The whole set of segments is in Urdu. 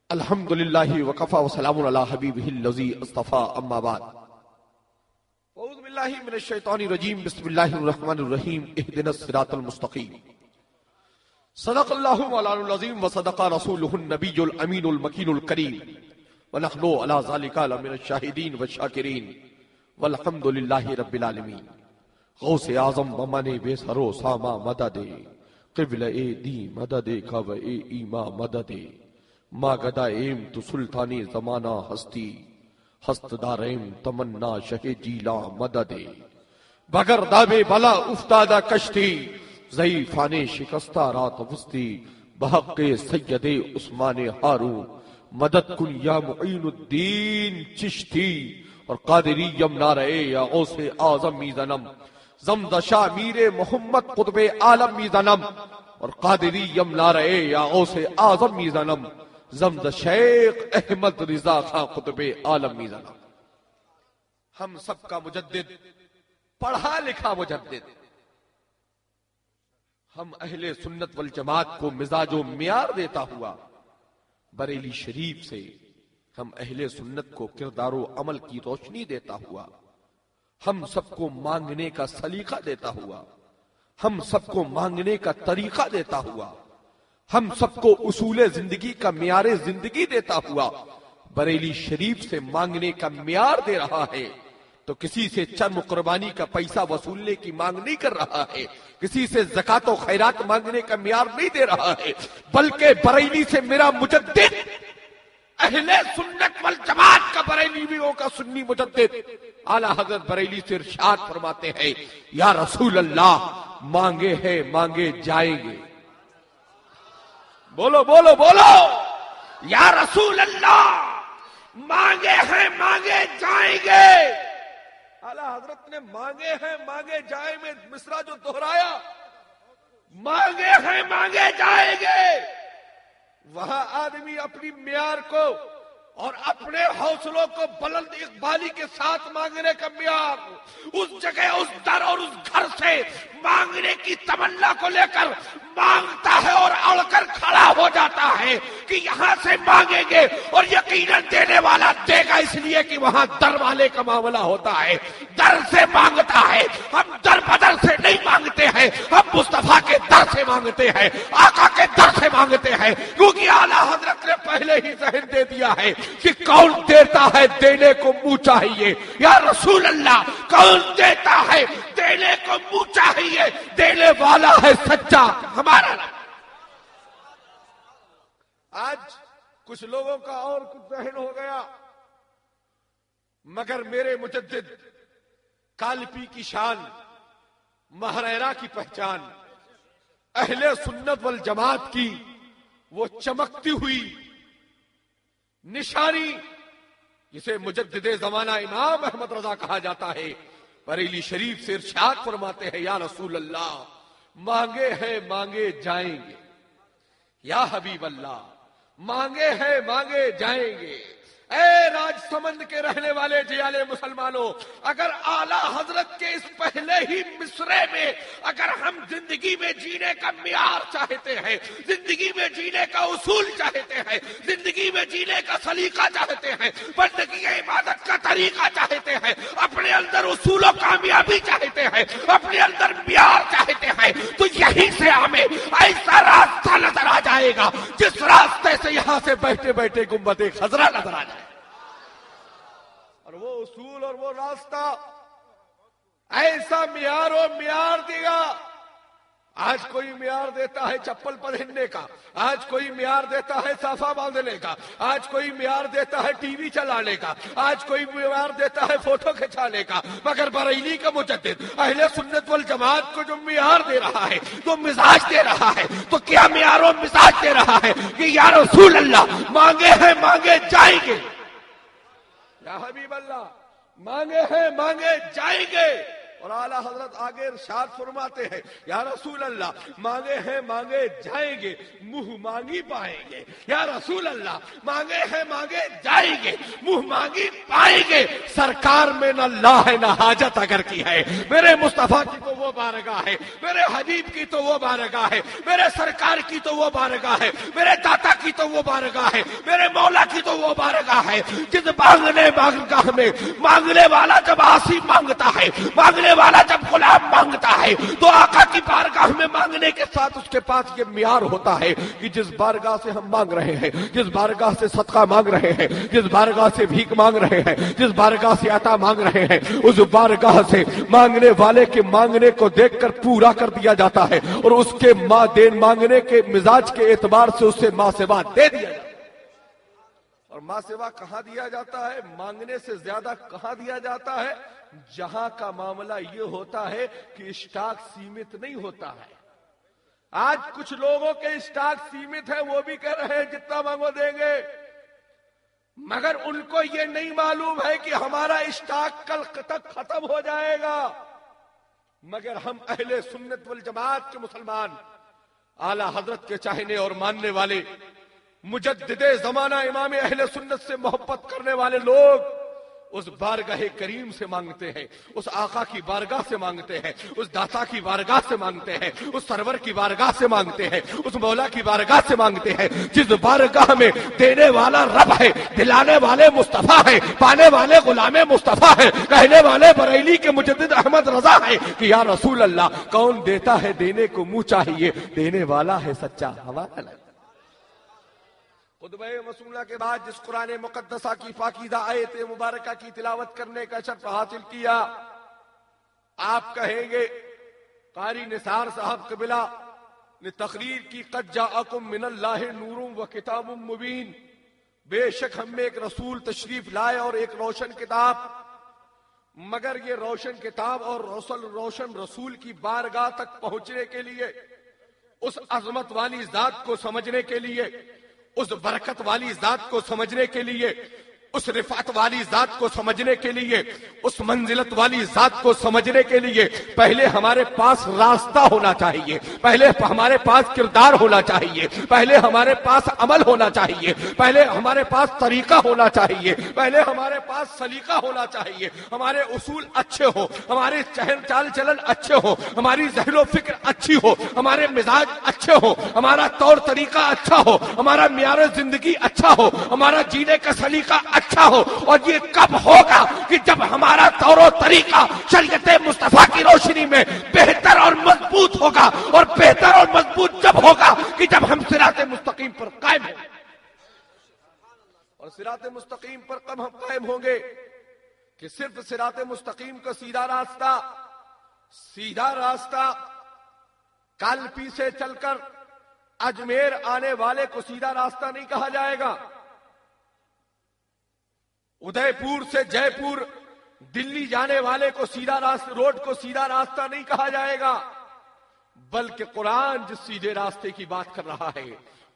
الحمدللہ وکفى وسلام علی حبیبہ الذی اصطفى اما بعد اعوذ باللہ من الشیطان الرجیم بسم اللہ الرحمن الرحیم اہدنا الصراط المستقیم صدق اللہ مولانا العظیم وصدق رسولہ النبی الامین المکین الکریم ونحن علی ذلک لمن الشاہدین والشاکرین والحمد للہ رب العالمین غوث اعظم بمن بے سرو ساما مدد قبل اے دی مدد کعبہ اے ایما مدد ما گدا ایم تو سلطانی زمانہ ہستی ہست داریم تمنا شہ جیلا مدد بگر دابے بلا افتادہ کشتی ضعیفان شکستہ رات وسطی بحق سید عثمان ہارون مدد کن یا معین الدین چشتی اور قادری یمنا رہے یا غوث اعظم میزنم زمدشا میر محمد قطب عالم میزنم اور قادری یمنا رہے یا غوث اعظم میزنم زمد شیخ احمد رضا خان قطب عالم میزنم. ہم سب کا مجدد، پڑھا لکھا مجدد، ہم اہل سنت والجماعت کو مزاج و معیار دیتا ہوا بریلی شریف سے ہم اہل سنت کو کردار و عمل کی روشنی دیتا ہوا، ہم سب کو مانگنے کا سلیقہ دیتا ہوا، ہم سب کو مانگنے کا طریقہ دیتا ہوا، ہم سب کو اصول زندگی کا معیار زندگی دیتا ہوا بریلی شریف سے مانگنے کا معیار دے رہا ہے، تو کسی سے چرم قربانی کا پیسہ وصولنے کی مانگ نہیں کر رہا ہے، کسی سے زکات و خیرات مانگنے کا معیار نہیں دے رہا ہے، بلکہ بریلی سے میرا مجدد اہل سنت والجماعت کا بریلیوں کا سنی مجدد اعلی حضرت بریلی سے ارشاد فرماتے ہیں یا رسول اللہ مانگے ہیں مانگے جائیں گے. بولو بولو بولو یا رسول اللہ مانگے ہیں مانگے جائیں گے. اعلی حضرت نے مانگے ہیں مانگے جائیں میں مصرع جو دہرایا، مانگے ہیں مانگے جائیں گے، وہاں آدمی اپنی معیار کو اور اپنے حوصلوں کو بلند اقبالی کے ساتھ مانگنے کا معیار اس جگہ اس در اور اس گھر سے مانگنے کی تمنا کو لے کر مانگتا ہے اور اڑ کر کھڑا ہو جاتا ہے کہ یہاں سے مانگیں گے اور یقیناً دینے والا دے گا، اس لیے کہ وہاں در والے کا معاملہ ہوتا ہے، در سے مانگتا ہے. ہم در بدر سے نہیں مانگتے ہیں، ہم مصطفیٰ کے در سے مانگتے ہیں، آقا کے در سے مانگتے ہیں، کیونکہ اعلیٰ حضرت نے پہلے ہی ذہن دے دیا ہے کہ کون دیتا ہے دینے کو منہ چاہیے. یا رسول اللہ کون دیتا ہے دینے کو منہ چاہیے، دینے والا ہے سچا ہمارا. آج کچھ لوگوں کا اور کچھ ذہن ہو گیا، مگر میرے مجدد کالپی کی شان، مہریرا کی پہچان، اہل سنت والجماعت کی وہ چمکتی ہوئی نشانی جسے مجدد زمانہ امام احمد رضا کہا جاتا ہے، بریلی شریف سے ارشاد فرماتے ہیں یا رسول اللہ مانگے ہیں مانگے جائیں گے. یا حبیب اللہ مانگے ہیں مانگے جائیں گے. اے راج سمند کے رہنے والے جیالے مسلمانوں، اگر اعلی حضرت کے اس پہلے ہی مصرے میں اگر ہم زندگی میں جینے کا معیار چاہتے ہیں، زندگی میں جینے کا اصول چاہتے ہیں، زندگی میں جینے کا سلیقہ چاہتے ہیں، بندگی عبادت کا طریقہ چاہتے ہیں، اپنے اندر اصول و کامیابی چاہتے ہیں، اپنے اندر معیار چاہتے ہیں، تو یہیں سے ہمیں ایسا راستہ نظر آ جائے گا جس راستے سے یہاں سے بیٹھے بیٹھے گنبد خضرا نظر آ جائے. اور وہ اصول اور وہ راستہ ایسا معیار و معیار دے گا. آج کوئی معیار دیتا ہے چپل پہننے کا، آج کوئی معیار دیتا ہے صافہ باندھنے کا، آج کوئی معیار دیتا ہے ٹی وی چلانے کا، آج کوئی معیار دیتا ہے فوٹو کھچانے کا، مگر بریلی کا مجدد اہل سنت والجماعت کو جو معیار دے رہا ہے، جو مزاج دے رہا ہے، تو کیا معیار و مزاج دے رہا ہے کہ یا رسول اللہ مانگے ہیں مانگے جائیں گے. یا حبیب اللہ مانگے ہیں مانگے جائیں گے. اور اعلیٰ حضرت آگے ارشاد فرماتے ہیں یا رسول اللہ مانگے ہیں مانگے جائیں گے منہ مانگی پائیں گے، یا رسول اللہ مانگے ہیں مانگے جائیں گے منہ مانگی پائیں گے، سرکار میں نہ لا ہے نہ حاجت اگر کی ہے، میرے مصطفیٰ کی تو وہ بارگاہ ہے، میرے حبیب کی تو وہ بارگاہ ہے، میرے سرکار کی تو وہ بارگاہ ہے، میرے داتا کی تو وہ بارگاہ ہے، میرے مولا کی تو وہ بارگاہ ہے جس مانگنے بارگاہ میں مانگنے والا جب عاصی مانگتا ہے، مانگنے والا جب غلام مانگتا ہے تو آقا کی بارگاہ میں مانگنے کے ساتھ اس کے پاس یہ معیار ہوتا ہے کہ جس بارگاہ سے ہم مانگ رہے ہیں، جس بارگاہ سے صدقہ مانگ رہے ہیں، جس بارگاہ سے بھیک مانگ رہے ہیں، جس بارگاہ سے عطا مانگ رہے ہیں، اس بارگاہ سے مانگنے والے کے مانگنے کو دیکھ کر پورا کر دیا جاتا ہے اور اس کے مانگنے کے مزاج کے اعتبار سے اسے ماں سوا دے دیا جاتا ہے۔ اور ماں سوا کہاں دیا جاتا ہے؟ مانگنے سے زیادہ کہاں دیا جاتا ہے؟ جہاں کا معاملہ یہ ہوتا ہے کہ اسٹاک سیمت نہیں ہوتا ہے۔ آج کچھ لوگوں کے اسٹاک سیمت ہے، وہ بھی کہہ رہے ہیں جتنا مانگو دیں گے، مگر ان کو یہ نہیں معلوم ہے کہ ہمارا اسٹاک کل تک ختم ہو جائے گا۔ مگر ہم اہل سنت والجماعت کے مسلمان، اعلیٰ حضرت کے چاہنے اور ماننے والے، مجدد زمانہ امام اہل سنت سے محبت کرنے والے لوگ اس بارگاہ کریم سے مانگتے ہیں، اس آقا کی بارگاہ سے مانگتے ہیں، اس داتا کی بارگاہ سے مانگتے ہیں، اس سرور کی بارگاہ سے مانگتے ہیں، اس مولا کی بارگاہ سے مانگتے ہیں جس بارگاہ میں دینے والا رب ہے، دلانے والے مصطفیٰ ہے، پانے والے غلام مصطفیٰ ہے، کہنے والے بریلی کے مجدد احمد رضا ہے کہ یا رسول اللہ کون دیتا ہے دینے کو منہ چاہیے، دینے والا ہے سچا ہمارا نہیں۔ خطبہ مسئولہ کے بعد جس قرآن مقدسہ کی پاکیزہ آیت مبارکہ کی تلاوت کرنے کا شرف حاصل کیا، آپ کہیں گے قاری نثار صاحب قبلہ نے تقریر کی قد جاءکم من اللہ نور و کتاب مبین، بے شک ہم میں ایک رسول تشریف لائے اور ایک روشن کتاب، مگر یہ روشن کتاب اور روشن رسول کی بارگاہ تک پہنچنے کے لیے، اس عظمت والی ذات کو سمجھنے کے لیے، اس برکت والی ذات کو سمجھنے کے لیے، اس رفعت والی ذات کو سمجھنے کے لیے، اس منزلت والی ذات کو سمجھنے کے لیے پہلے ہمارے پاس راستہ ہونا چاہیے، پہلے ہمارے پاس کردار ہونا چاہیے، پہلے ہمارے پاس عمل ہونا چاہیے، پہلے ہمارے پاس طریقہ ہونا چاہیے، پہلے ہمارے پاس سلیقہ ہونا چاہیے، ہمارے اصول اچھے ہو، ہمارے چال چلن اچھے ہو، ہماری ذہن و فکر اچھی ہو، ہمارے مزاج اچھے ہو، ہمارا طور طریقہ اچھا ہو، ہمارا معیار زندگی اچھا ہو، ہمارا جینے کا سلیقہ اچھا ہو۔ اور یہ کب ہوگا کہ جب ہمارا طور و طریقہ شریعت مصطفیٰ کی روشنی میں بہتر اور مضبوط ہوگا، اور بہتر اور مضبوط جب ہوگا کہ جب ہم صراط مستقیم پر قائم ہوں گے۔ اور صراط مستقیم پر کب ہم قائم ہوں گے کہ صرف صراط مستقیم کا سیدھا راستہ کالپی سے چل کر اجمیر آنے والے کو سیدھا راستہ نہیں کہا جائے گا، ادے پور سے جے پور دلی جانے والے کو روڈ کو سیدھا راستہ نہیں کہا جائے گا، بلکہ قرآن جس سیدھے راستے کی بات کر رہا ہے،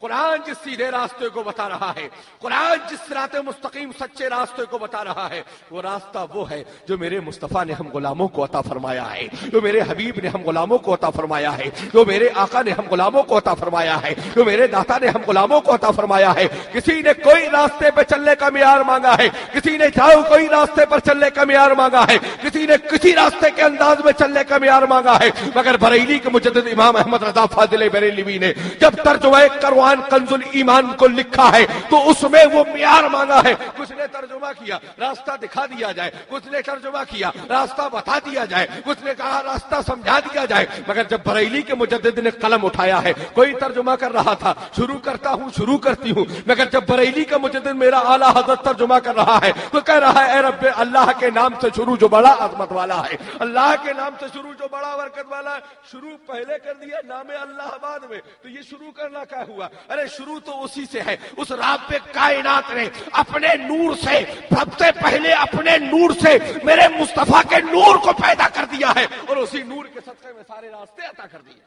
قرآن جس سیدھے راستے کو بتا رہا ہے، قرآن جس صراط مستقیم سچے راستے کو بتا رہا ہے، وہ راستہ وہ ہے جو میرے مصطفیٰ نے ہم غلاموں کو عطا فرمایا ہے، جو میرے حبیب نے ہم غلاموں کو عطا فرمایا ہے، جو میرے آقا نے ہم غلاموں کو عطا فرمایا ہے، جو میرے داتا نے ہم غلاموں کو عطا فرمایا ہے۔ کسی نے کوئی راستے پہ چلنے کا معیار مانگا ہے، کسی نے کوئی راستے پر چلنے کا معیار مانگا ہے، کسی نے کسی راستے کے انداز میں چلنے کا معیار مانگا ہے، مگر بریلی کے مجدد امام احمد رضا فاضل بریلوی نے جب ترجمہ قرآن کنز الایمان کو لکھا ہے تو اس میں وہ معیار مانگا ہے۔ کچھ نے ترجمہ کیا راستہ دکھا دیا جائے، کچھ نے ترجمہ کیا راستہ بتا دیا جائے، کچھ نے کہا راستہ سمجھا دیا جائے، مگر جب بریلی کے مجدد نے قلم اٹھایا ہے، کوئی ترجمہ کر رہا تھا، شروع کرتی ہوں، مگر جب بریلی کا مجدد میرا اعلیٰ حضرت ترجمہ کر رہا ہے تو کہہ رہا ہے اے رب اللہ کے نام سے شروع جو بڑا عظمت والا ہے، اللہ کے نام سے شروع جو بڑا برکت والا ہے، شروع پہلے کر دیا نام اللہ بعد میں، تو یہ شروع کرنا کیا ہوا؟ ارے شروع تو اسی سے ہے، اس رب کائنات نے اپنے نور سے سب سے پہلے اپنے نور سے میرے مصطفیٰ کے نور کو پیدا کر دیا ہے اور اسی نور کے صدقے میں سارے راستے عطا کر دیے۔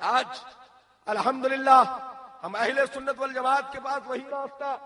آج الحمدللہ ہم اہل سنت والجماعت کے پاس وہی راستہ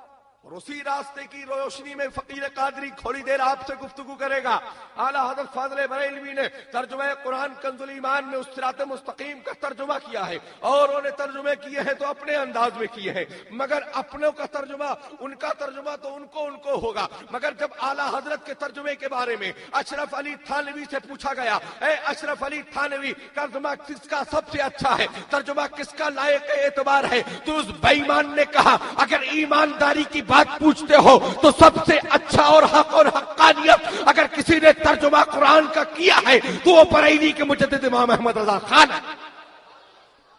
اور اسی راستے کی روشنی میں فقیر قادری تھوڑی دیر آپ سے گفتگو کرے گا۔ اعلیٰ حضرت فاضل بریلوی نے ترجمہ قرآن کنز الایمان میں اس صراط مستقیم کا ترجمہ کیا ہے، اور انہوں نے ترجمے کیے ہیں تو اپنے انداز میں کیے ہیں، مگر اپنوں کا ترجمہ، ان کا ترجمہ تو ان کو ہوگا۔ مگر جب اعلیٰ حضرت کے ترجمے کے بارے میں اشرف علی تھانوی سے پوچھا گیا، اے اشرف علی تھانوی، ترجمہ کس کا سب سے اچھا ہے، ترجمہ کس کا لائق اعتبار ہے، تو اس بے ایمان نے کہا اگر ایمانداری کی بات پوچھتے ہو تو سب سے اچھا اور حق اور حقانیت اگر کسی نے ترجمہ قرآن کا کیا ہے تو وہ بریلی کے مجدد امام احمد رضا خان ہے۔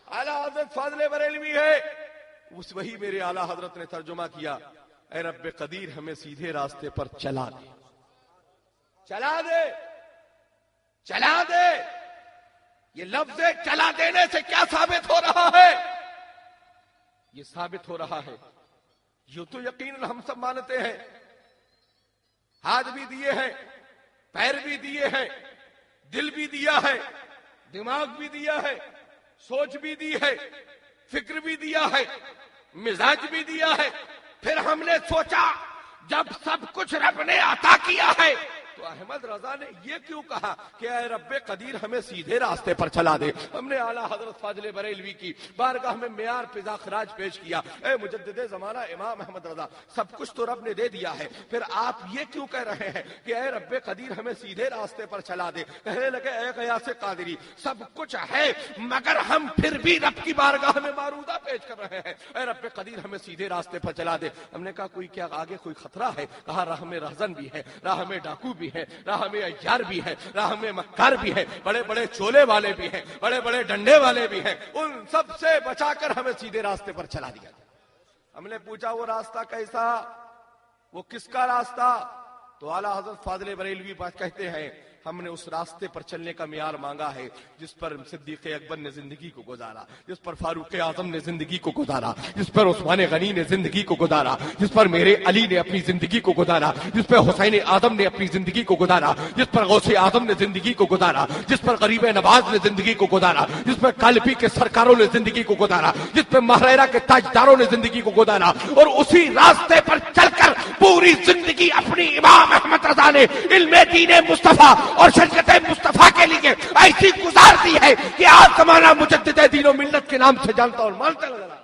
اعلیٰ حضرت فاضل بریلوی ہے، اس وہی میرے اعلیٰ حضرت نے ترجمہ کیا، اے رب قدیر ہمیں سیدھے راستے پر چلا دے، چلا دے، چلا دے۔ یہ لفظ چلا دینے سے کیا ثابت ہو رہا ہے؟ یہ ثابت ہو رہا ہے، یہ تو یقیناً ہم سب مانتے ہیں، ہاتھ بھی دیے ہیں، پیر بھی دیے ہیں، دل بھی دیا ہے، دماغ بھی دیا ہے، سوچ بھی دی ہے، فکر بھی دیا ہے، مزاج بھی دیا ہے۔ پھر ہم نے سوچا جب سب کچھ رب نے عطا کیا ہے تو احمد رضا نے یہ کیوں کہا کہ اے رب قدیر ہمیں سیدھے راستے پر چلا دے؟ ہم نے اعلیٰ حضرت فاضل بریلوی کی بارگاہ میں معیار فضا خراج پیش کیا، اے مجدد زمانہ امام احمد رضا، سب کچھ تو رب نے دے دیا ہے، پھر آپ یہ کیوں کہہ رہے ہیں کہ اے رب قدیر ہمیں سیدھے راستے پر چلا دے؟ کہنے لگے اے غیاث قادری، سب کچھ ہے مگر ہم پھر بھی رب کی بارگاہ میں معروضہ پیش کر رہے ہیں، اے رب قدیر ہمیں سیدھے راستے پر چلا دے۔ ہم نے کہا کوئی کیا آگے کوئی خطرہ ہے؟ کہا راہ میں رہزن بھی ہے، راہ میں ڈاکو بھی ہے، راہ میں عیار بھی ہے، راہ میں مکار بھی ہے، بڑے بڑے چولے والے بھی ہیں، بڑے بڑے ڈنڈے والے بھی ہیں، ان سب سے بچا کر ہمیں سیدھے راستے پر چلا دیا۔ ہم نے پوچھا وہ راستہ کیسا، وہ کس کا راستہ؟ تو اعلیٰ حضرت فاضل بریلوی بات کہتے ہیں ہم نے اس راستے پر چلنے کا معیار مانگا ہے جس پر صدیق اکبر نے زندگی کو گزارا، جس پر فاروق اعظم نے زندگی کو گزارا، جس پر عثمان غنی نے زندگی کو گزارا، جس پر میرے علی نے اپنی زندگی کو گزارا، جس پر حسین اعظم نے اپنی زندگی کو گزارا، جس پر غوث اعظم نے زندگی کو گزارا، جس پر غریب نواز نے زندگی کو گزارا، جس پر کالپی کے سرکاروں نے زندگی کو گزارا، جس پر مہریرا کے تاجداروں نے زندگی کو گزارا، اور اسی راستے پر چل کر پوری زندگی اپنی امام احمد رضا نے علم دین مصطفیٰ اور شریعت مصطفیٰ کے لیے ایسی گزار دی ہے کہ آج زمانہ مجدد دین و ملت کے نام سے جانتا اور مانتا نظر آتا۔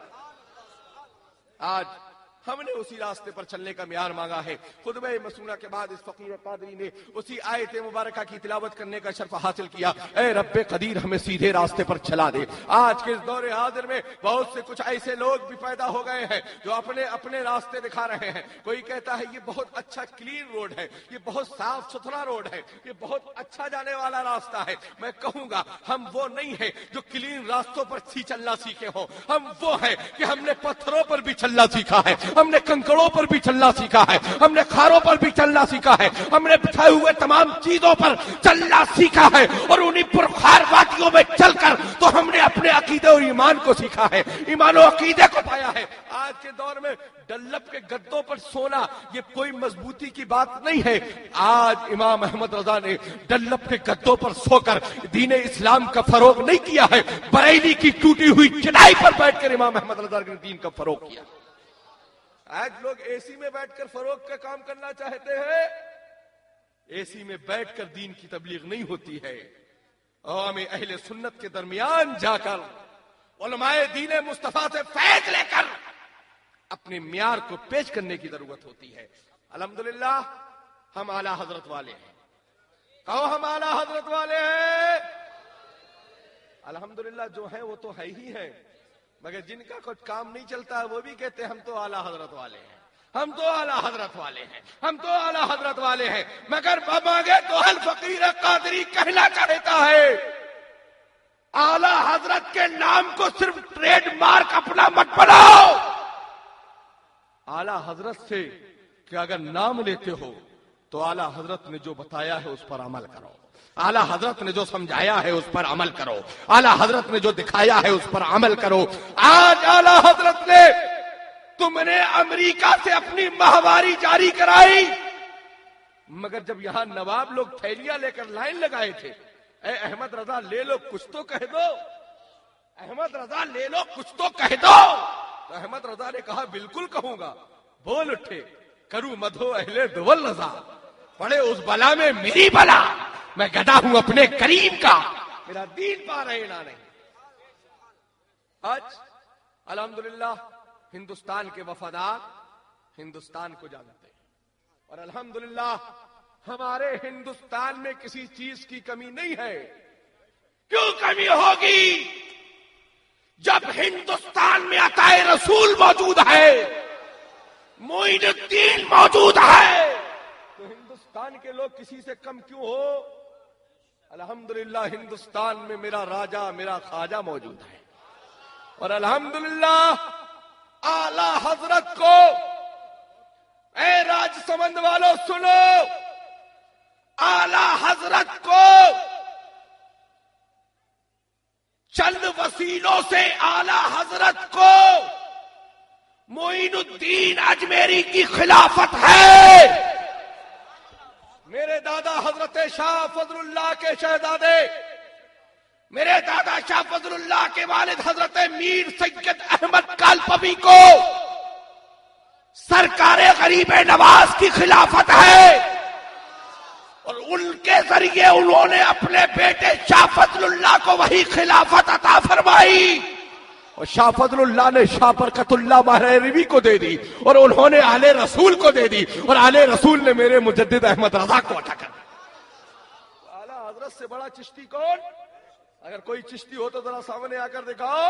آج ہم نے اسی راستے پر چلنے کا معیار مانگا ہے۔ خطبہ مسنونہ کے بعد اس فقیر قادری نے اسی آیت مبارکہ کی تلاوت کرنے کا شرف حاصل کیا، اے رب قدیر ہمیں سیدھے راستے پر چلا دے۔ آج کے اس دور حاضر میں بہت سے کچھ ایسے لوگ بھی پیدا ہو گئے ہیں جو اپنے اپنے راستے دکھا رہے ہیں۔ کوئی کہتا ہے یہ بہت اچھا کلین روڈ ہے، یہ بہت صاف ستھرا روڈ ہے، یہ بہت اچھا جانے والا راستہ ہے۔ میں کہوں گا ہم وہ نہیں ہیں جو کلین راستوں پر چلنا سیکھے ہوں، ہم وہ ہیں کہ ہم نے پتھروں پر بھی چلنا سیکھا ہے، ہم نے کنکڑوں پر بھی چلنا سیکھا ہے، ہم نے خاروں پر بھی چلنا سیکھا ہے، ہم نے بچھائے ہوئے تمام چیزوں پر چلنا سیکھا ہے، اور انہی پرخار وادیوں میں چل کر تو ہم نے اپنے عقیدے اور ایمان کو سیکھا ہے، ایمان و عقیدے کو پایا ہے۔ آج کے دور میں ڈنلپ کے گدوں پر سونا یہ کوئی مضبوطی کی بات نہیں ہے۔ آج امام احمد رضا نے ڈنلپ کے گدوں پر سو کر دین اسلام کا فروغ نہیں کیا ہے، بریلی کی ٹوٹی ہوئی چٹائی پر بیٹھ کر امام احمد رضا نے دین کا فروغ کیا۔ آج لوگ اے سی میں بیٹھ کر فروغ کا کام کرنا چاہتے ہیں، اے سی میں بیٹھ کر دین کی تبلیغ نہیں ہوتی ہے۔ عوام اہل سنت کے درمیان جا کر علماء دین مصطفیٰ سے فیض لے کر اپنے معیار کو پیش کرنے کی ضرورت ہوتی ہے۔ الحمدللہ ہم اعلیٰ حضرت والے ہیں، کہو ہم اعلیٰ حضرت والے ہیں۔ الحمدللہ جو ہیں وہ تو ہے ہی ہیں، مگر جن کا کچھ کام نہیں چلتا ہے وہ بھی کہتے ہیں ہم تو اعلیٰ حضرت والے ہیں، ہم تو اعلیٰ حضرت والے ہیں، ہم تو اعلیٰ حضرت والے ہیں، مگر مانگے تو الفقیر قادری کہنا چاہتا ہے اعلیٰ حضرت کے نام کو صرف ٹریڈ مارک اپنا مت بناؤ۔ اعلیٰ حضرت سے کہ اگر نام لیتے ہو تو اعلیٰ حضرت نے جو بتایا ہے اس پر عمل کرو، اعلیٰ حضرت نے جو سمجھایا ہے اس پر عمل کرو، اعلیٰ حضرت نے جو دکھایا ہے اس پر عمل کرو۔ آج اعلیٰ حضرت نے تم نے امریکہ سے اپنی ماہواری جاری کرائی، مگر جب یہاں نواب لوگ تھیلیاں لے کر لائن لگائے تھے، اے احمد رضا لے لو کچھ تو کہہ دو، احمد رضا لے لو کچھ تو کہہ دو، تو احمد رضا نے کہا بالکل کہوں گا، بول اٹھے کروں مدھو اہل دول رضا، پڑے اس بلا میں میری بلا، میں گدا ہوں اپنے کریم کا، میرا دین پا رہے نہ نہیں۔ آج الحمدللہ ہندوستان کے وفادار ہندوستان کو جانتے ہیں، اور الحمدللہ ہمارے ہندوستان میں کسی چیز کی کمی نہیں ہے۔ کیوں کمی ہوگی جب ہندوستان میں عطائے رسول موجود ہے، معین الدین موجود ہے، تو ہندوستان کے لوگ کسی سے کم کیوں ہو؟ الحمدللہ ہندوستان میں میرا راجا میرا خواجہ موجود ہے، اور الحمدللہ اعلی حضرت کو، اے راج سمند والوں سنو، اعلی حضرت کو چند وسیلوں سے اعلی حضرت کو معین الدین اجمیری کی خلافت ہے۔ میرے دادا حضرت شاہ فضل اللہ کے شہزادے، میرے دادا شاہ فضل اللہ کے والد حضرت میر سید احمد کالپوی کو سرکار غریب نواز کی خلافت ہے، اور ان کے ذریعے انہوں نے اپنے بیٹے شاہ فضل اللہ کو وہی خلافت عطا فرمائی، اور شاہ فضل اللہ نے شاہ برکت اللہ مہروی کو دے دی، اور انہوں نے اہل رسول کو دے دی، اور اہل رسول نے میرے مجدد احمد رضا کو عطا کر دیا۔ اعلی حضرت سے بڑا چشتی کون؟ اگر کوئی چشتی ہو تو ذرا سامنے آ کر دکھاؤ۔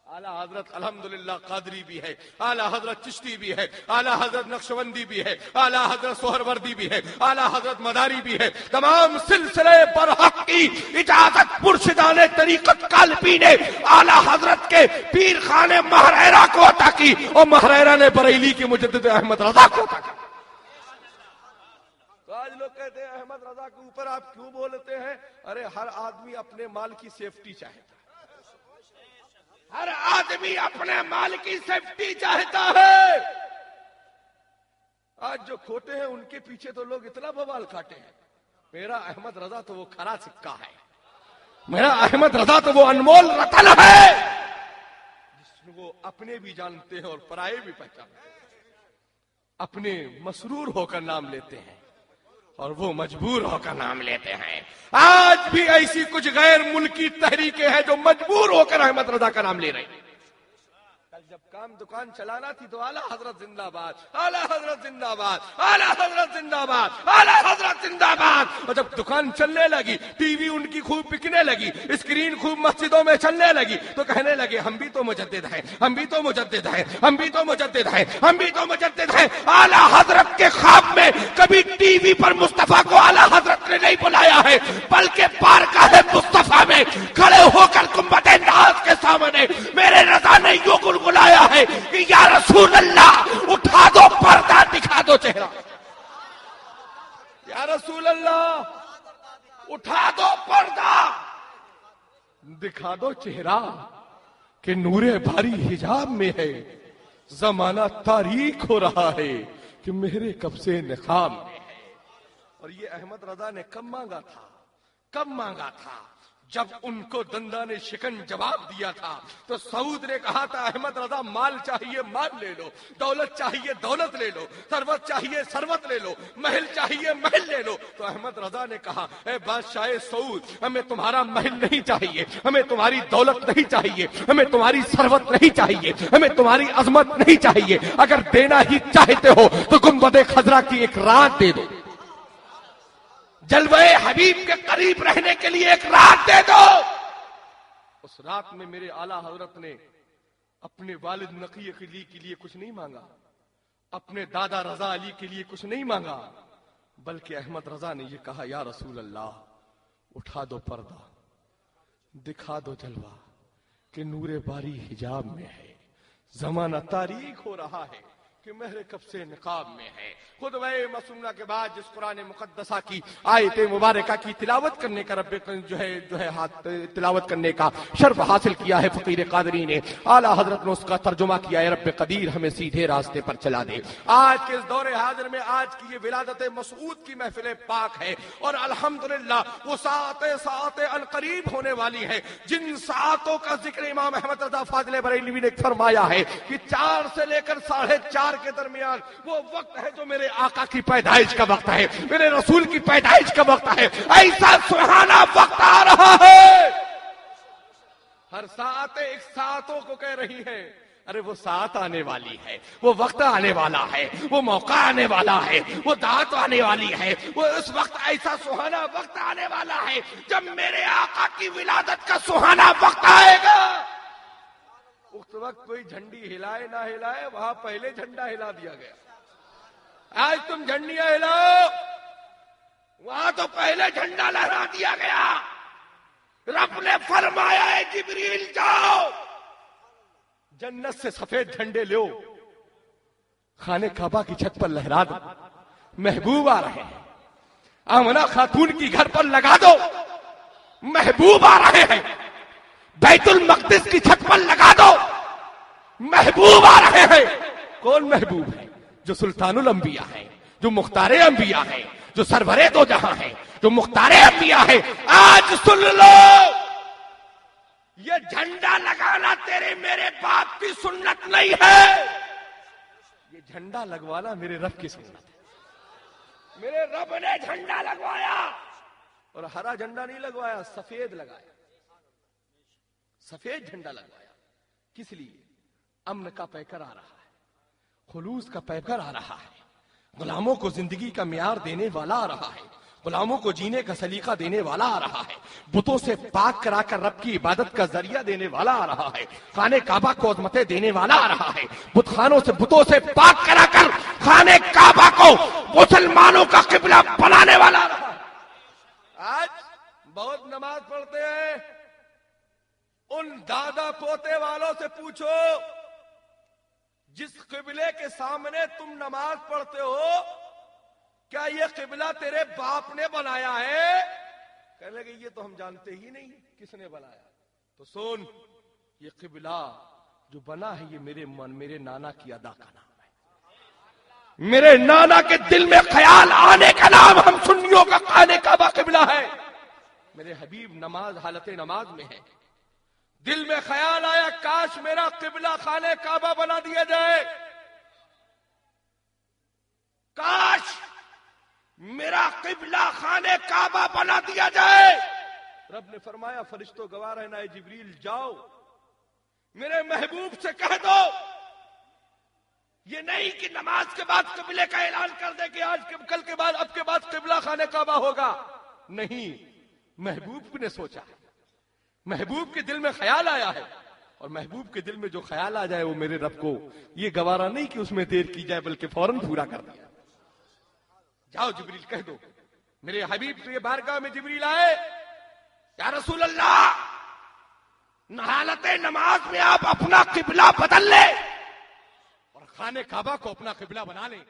اعلی حضرت الحمدللہ قادری بھی ہے، اعلی حضرت چشتی بھی ہے، اعلی حضرت نقشبندی بھی ہے، اعلی حضرت سہروردی بھی ہے، اعلی حضرت مداری بھی ہے۔ تمام سلسلے برحق کی اجازت مرشدان طریقت کالپی نے اعلی حضرت کے پیر خانے مہریرہ کو عطا کی، اور مہریرہ نے بریلی کے مجدد احمد رضا کو عطا کی۔ تو آج لوگ کہتے ہیں احمد رضا کے اوپر آپ کیوں بولتے ہیں؟ ارے ہر آدمی اپنے مال کی سیفٹی چاہتا ہے، ہر آدمی اپنے مال کی سیفٹی چاہتا ہے۔ آج جو کھوٹے ہیں ان کے پیچھے تو لوگ اتنا بوال کاٹے ہیں، میرا احمد رضا تو وہ کھرا سکہ ہے، میرا احمد رضا تو وہ انمول رتن ہے جس میں وہ اپنے بھی جانتے ہیں اور پرائے بھی پہچانتے ہیں، اپنے مسرور ہو کر نام لیتے ہیں اور وہ مجبور ہو کر نام لیتے ہیں۔ آج بھی ایسی کچھ غیر ملکی تحریکیں ہیں جو مجبور ہو کر احمد رضا کا نام لے رہی ہیں۔ کل جب کام دکان چلانا تھی تو اعلیٰ حضرت زندہ باد، اعلیٰ حضرت زندہ باد، اعلیٰ حضرت زندہ باد، اعلیٰ حضرت زندہ باد، اور جب دکان چلنے لگی، ٹی وی ان کی خوب بکنے لگی، اسکرین خوب مسجدوں میں چلنے لگی، تو کہنے لگے ہم بھی تو مجدد ہیں، ہم بھی تو مجدد ہیں، ہم بھی تو مجدد ہیں، ہم بھی تو مجدد ہیں۔ اعلیٰ حضرت کے خواب میں کبھی ٹی وی پر مصطفیٰ کو اعلیٰ حضرت نے نہیں بلایا ہے، بلکہ بارگاہ مصطفیٰ میں کھڑے ہو کر گنبد ناز کے سامنے میرے رضا نے یوں گنگنایا ہے کہ یا رسول اللہ اٹھا دو پردہ، دکھا دو چہرہ، یا رسول اللہ اٹھا دو پردہ، دکھا دو چہرہ کہ نور بھاری حجاب میں ہے، زمانہ تاریک ہو رہا ہے کہ میرے قبضے نقاب میں ہے۔ اور یہ احمد رضا نے کب مانگا تھا؟ کب مانگا تھا؟ جب ان کو دندا نے شکن جواب دیا تھا تو سعود نے کہا تھا احمد رضا مال چاہیے مال لے لو، دولت چاہیے دولت لے لو، ثروت چاہیے ثروت لے لو، محل چاہیے محل لے لو۔ تو احمد رضا نے کہا اے بادشاہ سعود، ہمیں تمہارا محل نہیں چاہیے، ہمیں تمہاری دولت نہیں چاہیے، ہمیں تمہاری ثروت نہیں چاہیے، ہمیں تمہاری عظمت نہیں چاہیے، اگر دینا ہی چاہتے ہو تو گنبد خضرا کی ایک رات دے دو، جلوہ حبیب کے قریب رہنے کے لیے ایک رات دے دو۔ اس رات میں میرے اعلیٰ حضرت نے اپنے والد نقی علی کے لیے کچھ نہیں مانگا، اپنے دادا رضا علی کے لیے کچھ نہیں مانگا، بلکہ احمد رضا نے یہ کہا یا رسول اللہ اٹھا دو پردہ، دکھا دو جلوہ کہ نور باری حجاب میں ہے، زمانہ تاریک ہو رہا ہے کہ مہر کب سے نقاب میں ہے۔ خطبہ مسنونہ کے بعد جس قرآن مقدسہ کی آیت مبارکہ کی تلاوت کرنے کا رب جو ہے ہاتھ تلاوت کرنے کا شرف حاصل کیا ہے فقیر قادری نے، اعلیٰ حضرت نے اس کا ترجمہ کیا ہے اے رب قدیر ہمیں سیدھے راستے پر چلا دے۔ آج کے اس دور حاضر میں آج کی یہ ولادت مسعود کی محفل پاک ہے، اور الحمدللہ وہ ساعت القریب ہونے والی ہے جن ساعتوں کا ذکر امام احمد رضا فاضل بریلوی نے فرمایا ہے کہ 4 سے لے کر 4:30 دیوار کے درمیان وہ وقت ہے جو میرے آقا کی پیدائش کا وقت ہے، میرے رسول کی پیدائش کا وقت ہے. ایسا سہانا وقت آ رہا ہے. ہر ساعتیں ایک ساعتوں کو کہہ رہی ہیں ارے وہ ساعت آنے والی ہے، وہ وقت آنے والا ہے، وہ موقع آنے والا ہے، وہ دعوت آنے والی ہے. وہ اس وقت ایسا سہانا وقت آنے والا ہے جب میرے آقا کی ولادت کا سہانا وقت آئے گا. اس وقت کوئی جھنڈی ہلائے نہ ہلائے، وہاں پہلے جھنڈا ہلا دیا گیا. آج تم جھنڈیاں ہلاؤ، وہاں تو پہلے جھنڈا لہرا دیا گیا. رب نے فرمایا ہے جبریل جاؤ جنت سے سفید جھنڈے لو، خانے کعبہ کی چھت پر لہرا دو. محبوب آ رہے ہیں. آمنہ خاتون کی گھر پر لگا دو، محبوب آ رہے ہیں. بیت المقدس کی چھت پر لگا دو، محبوب آ رہے ہیں. کون محبوب ہے؟ جو سلطان الانبیاء ہے، جو مختار انبیاء ہے، جو سرورے دو جہاں ہے، جو مختار انبیاء ہے. آج سن لو، یہ جھنڈا لگانا تیرے میرے باپ کی سنت نہیں ہے، یہ جھنڈا لگوانا میرے رب کی سنت ہے. میرے رب نے جھنڈا لگوایا، اور ہرا جھنڈا نہیں لگوایا، سفید لگایا. سفید جھنڈا لگوایا. کس لیے؟ امن کا پیکر آ رہا ہے، خلوص کا پیکر آ رہا ہے، غلاموں کو زندگی کا معیار دینے والا آ رہا ہے، غلاموں کو جینے کا سلیقہ دینے والا آ رہا ہے، بتوں سے پاک کرا کر رب کی عبادت کا ذریعہ دینے والا آ رہا ہے، خانے کعبہ کو عظمتیں دینے والا آ رہا ہے، بتوں سے پاک کرا کر خانے کعبہ کو مسلمانوں کا قبلہ بنانے والا آ رہا ہے. آج بہت نماز پڑھتے ہیں، ان دادا پوتے والوں سے پوچھو جس قبلے کے سامنے تم نماز پڑھتے ہو کیا یہ قبلہ تیرے باپ نے بنایا ہے؟ کہنے لگے یہ تو ہم جانتے ہی نہیں کس نے بنایا. تو سن، یہ قبلہ جو بنا ہے یہ میرے نانا کی ادا کا نام ہے. میرے نانا کے دل میں خیال آنے کا نام ہم سنیوں کا خانے کعبہ قبلہ ہے. میرے حبیب نماز حالت نماز میں ہے، دل میں خیال آیا کاش میرا قبلہ خانے کعبہ بنا دیا جائے، کاش میرا قبلہ خانے کعبہ بنا دیا جائے. رب نے فرمایا فرشتوں گواہ رہنا ہے جبریل جاؤ میرے محبوب سے کہہ دو، یہ نہیں کہ نماز کے بعد قبلے کا اعلان کر دے کہ آج کل کے بعد اب کے بعد قبلہ خانے کعبہ ہوگا. نہیں، محبوب نے سوچا ہے، محبوب کے دل میں خیال آیا ہے، اور محبوب کے دل میں جو خیال آ جائے وہ میرے رب کو یہ گوارا نہیں کہ اس میں دیر کی جائے بلکہ فوراً پورا کر دیا. جاؤ جبریل کہہ دو. میرے حبیب سے یہ بارگاہ میں جبریل آئے، یا رسول اللہ حالت نماز میں آپ اپنا قبلہ بدل لیں اور خانے کعبہ کو اپنا قبلہ بنا لیں.